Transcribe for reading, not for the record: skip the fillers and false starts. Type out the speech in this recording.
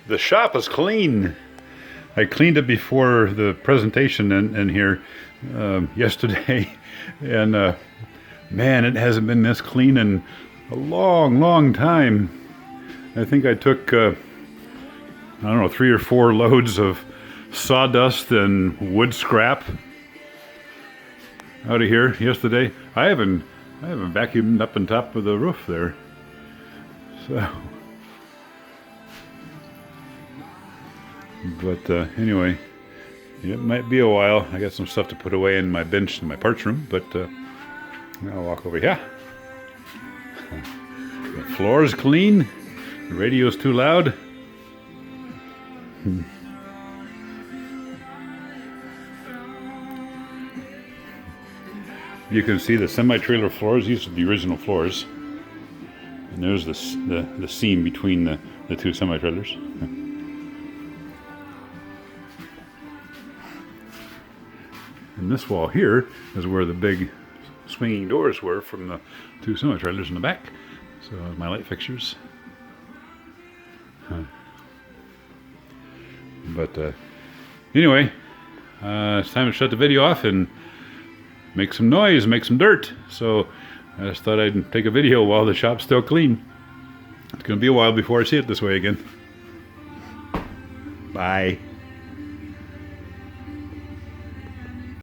The shop is clean. I cleaned it before the presentation in here yesterday, and man, it hasn't been this clean in a long time. I think I took I don't know, 3 or 4 loads of sawdust and wood scrap out of here yesterday. I haven't vacuumed up on top of the roof there, so. But anyway, it might be a while. I got some stuff to put away in my bench in my parts room, but I'll walk over here. The floor is clean. The radio's too loud. You can see the semi-trailer floors. These are the original floors, and there's the seam between the 2 semi-trailers. And this wall here is where the big swinging doors were from the 2 semi-trailers in the back. So my light fixtures. But anyway, it's time to shut the video off and make some noise, make some dirt. So I just thought I'd take a video while the shop's still clean. It's going to be a while before I see it this way again. Bye.